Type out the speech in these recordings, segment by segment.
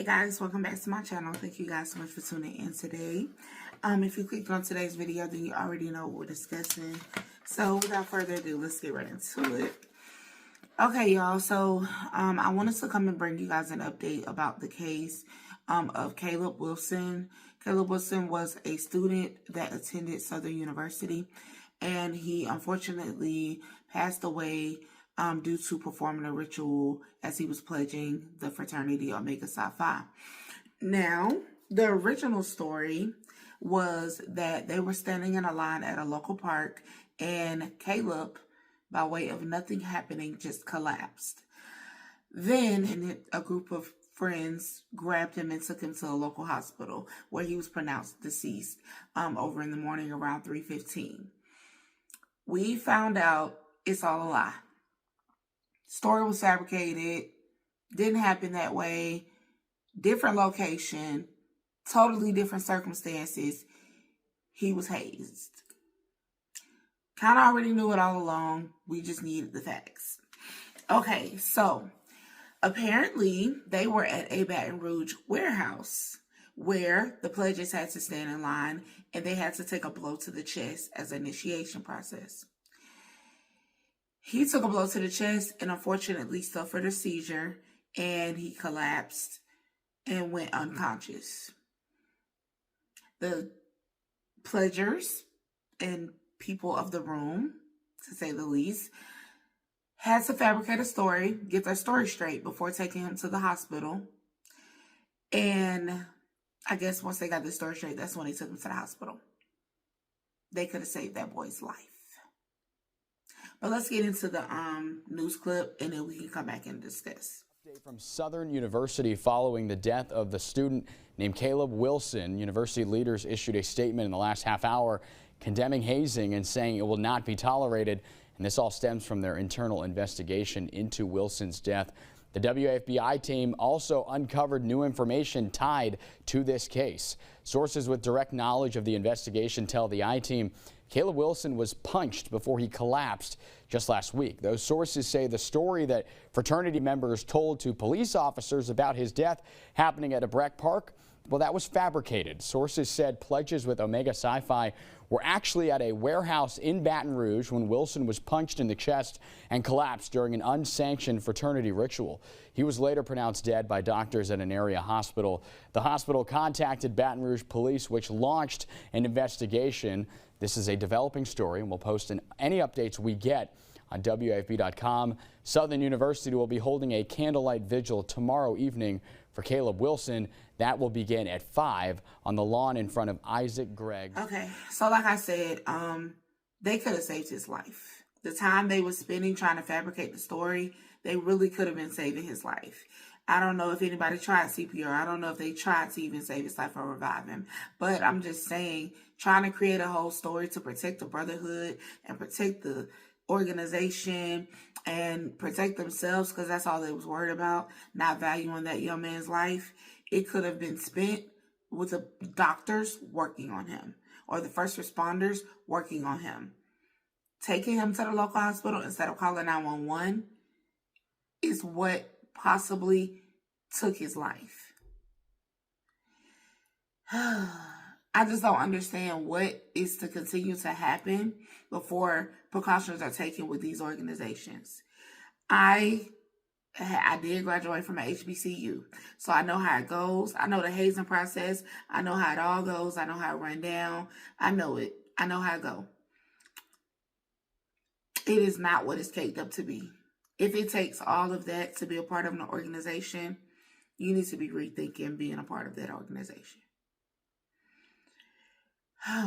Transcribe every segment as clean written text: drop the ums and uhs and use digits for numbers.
Hey guys, welcome back to my channel. Thank you guys so much for tuning in today. If you clicked on today's video, then you already know what we're discussing. So without further ado, let's get right into it. Okay, y'all. So I wanted to come and bring you guys an update about the case of Caleb Wilson. Caleb Wilson was a student that attended Southern University, and he unfortunately passed away due to performing a ritual as he was pledging the fraternity Omega Psi Phi. Now, the original story was that they were standing in a line at a local park, and Caleb, by way of nothing happening, just collapsed. Then a group of friends grabbed him and took him to a local hospital where he was pronounced deceased over in the morning around 3:15. We found out it's all a lie. Story was fabricated, didn't happen that way, different location, totally different circumstances. He was hazed. Kind of already knew it all along. We just needed the facts. Okay, so apparently they were at a Baton Rouge warehouse where the pledges had to stand in line and they had to take a blow to the chest as an initiation process. He took a blow to the chest and unfortunately suffered a seizure, and he collapsed and went unconscious. The pledgers and people of the room, to say the least, had to fabricate a story, get their story straight before taking him to the hospital. And I guess once they got the story straight, that's when they took him to the hospital. They could have saved that boy's life. But let's get into the news clip, and then we can come back and discuss. Update from Southern University following the death of the student named Caleb Wilson. University leaders issued a statement in the last half hour condemning hazing and saying it will not be tolerated. And this all stems from their internal investigation into Wilson's death. The WFBI team also uncovered new information tied to this case. Sources with direct knowledge of the investigation tell the I-team Caleb Wilson was punched before he collapsed just last week. Those sources say the story that fraternity members told to police officers about his death happening at a Breck Park, well, that was fabricated. Sources said pledges with Omega Psi Phi were actually at a warehouse in Baton Rouge when Wilson was punched in the chest and collapsed during an unsanctioned fraternity ritual. He was later pronounced dead by doctors at an area hospital. The hospital contacted Baton Rouge police, which launched an investigation. This is a developing story, and we'll post any updates we get on WFB.com. Southern University will be holding a candlelight vigil tomorrow evening for Caleb Wilson. That will begin at 5 on the lawn in front of Isaac Gregg. Okay, so like I said, they could have saved his life. The time they were spending trying to fabricate the story, they really could have been saving his life. I don't know if anybody tried CPR. I don't know if they tried to even save his life or revive him. But I'm just saying, trying to create a whole story to protect the brotherhood and protect the organization and protect themselves, because that's all they was worried about, not valuing that young man's life. It could have been spent with the doctors working on him or the first responders working on him. Taking him to the local hospital instead of calling 911 is what possibly took his life. I just don't understand what is to continue to happen before precautions are taken with these organizations. I did graduate from an HBCU, so I know how it goes. I know the hazing process. I know how it all goes. I know how it run down. I know it. I know how it go. It is not what it's caked up to be. If it takes all of that to be a part of an organization, you need to be rethinking being a part of that organization.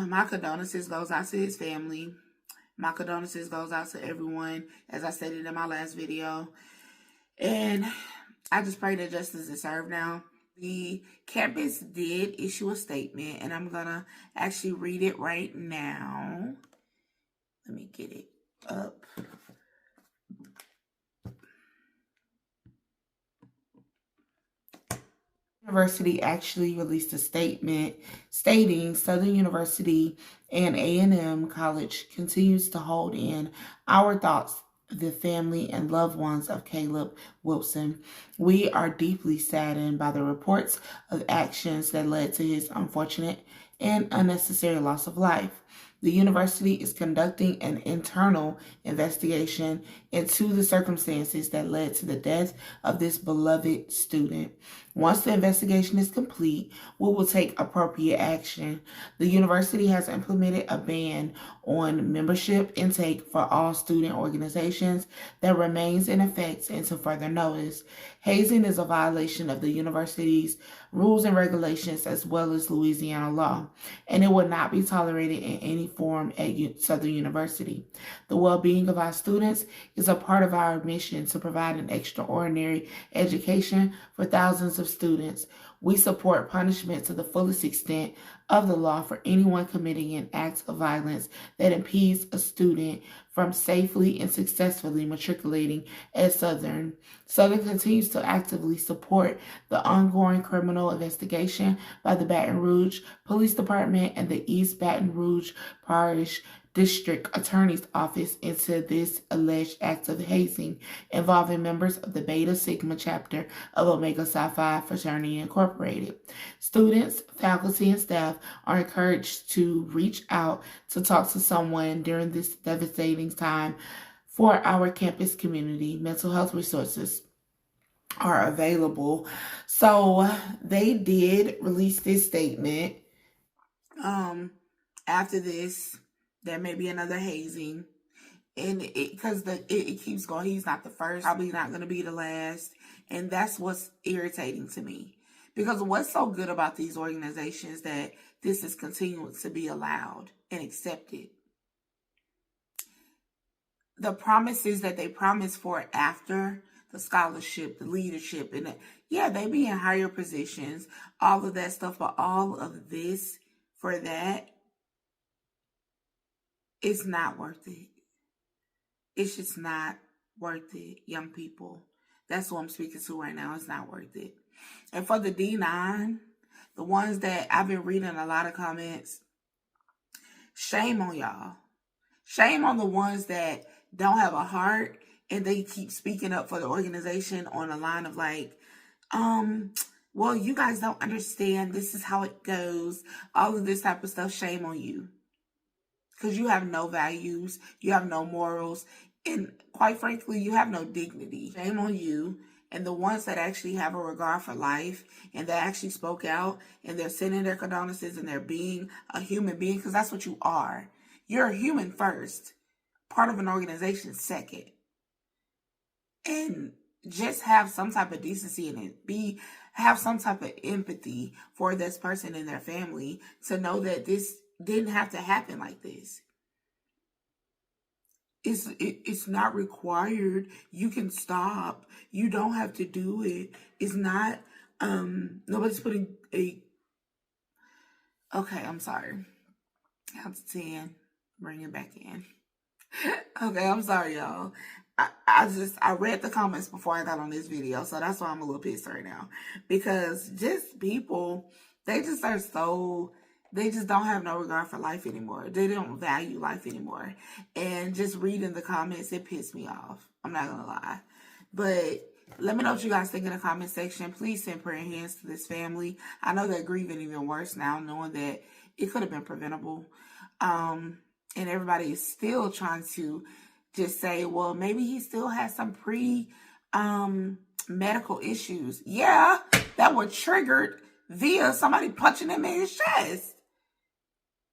My condolences goes out to his family. My condolences goes out to everyone, as I stated in my last video. And I just pray that justice is served now. The campus did issue a statement, and I'm going to actually read it right now. Let me get it up. University actually released a statement stating Southern University and A&M College continues to hold in our thoughts the family and loved ones of Caleb Wilson. We are deeply saddened by the reports of actions that led to his unfortunate and unnecessary loss of life. The university is conducting an internal investigation into the circumstances that led to the death of this beloved student. Once the investigation is complete, we will take appropriate action. The university has implemented a ban on membership intake for all student organizations that remains in effect until further notice. Hazing is a violation of the university's rules and regulations as well as Louisiana law, and it will not be tolerated in any form at Southern University. The well-being of our students is a part of our mission to provide an extraordinary education for thousands of students. We support punishment to the fullest extent of the law for anyone committing an act of violence that impedes a student from safely and successfully matriculating at Southern. Southern continues to actively support the ongoing criminal investigation by the Baton Rouge Police Department and the East Baton Rouge Parish District Attorney's Office into this alleged act of hazing involving members of the Beta Sigma chapter of Omega Psi Phi Fraternity Incorporated. Students, faculty, and staff are encouraged to reach out to talk to someone during this devastating time for our campus community. Mental health resources are available. So they did release this statement. After this, there may be another hazing, and it keeps going. He's not the first, probably not going to be the last, and that's what's irritating to me. Because what's so good about these organizations that this is continuing to be allowed and accepted? The promises that they promise for after the scholarship, the leadership, and they be in higher positions, all of that stuff, but all of this for that, it's not worth it. It's just not worth it, young people. That's what I'm speaking to right now. It's not worth it. And for the D9, the ones that I've been reading a lot of comments, shame on y'all. Shame on the ones that don't have a heart and they keep speaking up for the organization on a line of like, well, you guys don't understand. This is how it goes. All of this type of stuff. Shame on you. Because you have no values, you have no morals, and quite frankly, you have no dignity. Shame on you. And the ones that actually have a regard for life and that actually spoke out and they're sending their condolences and they're being a human being, because that's what you are. You're a human first, part of an organization second. And just have some type of decency in it. Have some type of empathy for this person and their family to know that this didn't have to happen like this. It's not required. You can stop. You don't have to do it. It's not, nobody's putting okay, I'm sorry. Count to 10. Bring it back in. Okay, I'm sorry, y'all. I read the comments before I got on this video, so that's why I'm a little pissed right now. Because just people, they just don't have no regard for life anymore. They don't value life anymore. And just reading the comments, it pissed me off. I'm not going to lie. But let me know what you guys think in the comment section. Please send prayer hands to this family. I know they're grieving even worse now, knowing that it could have been preventable. And everybody is still trying to just say, well, maybe he still has some medical issues. Yeah, that were triggered via somebody punching him in his chest.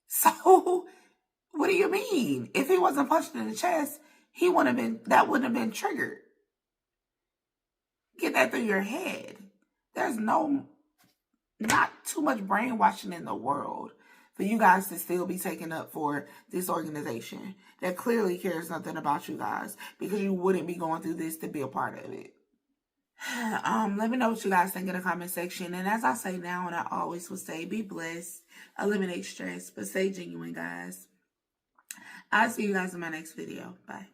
So, what do you mean? If he wasn't punched in the chest, that wouldn't have been triggered. Get that through your head. There's not too much brainwashing in the world for you guys to still be taken up for this organization that clearly cares nothing about you guys, because you wouldn't be going through this to be a part of it. Let me know what you guys think in the comment section. And as I say now, and I always will say, be blessed, eliminate stress, but stay genuine, guys. I'll see you guys in my next video. Bye.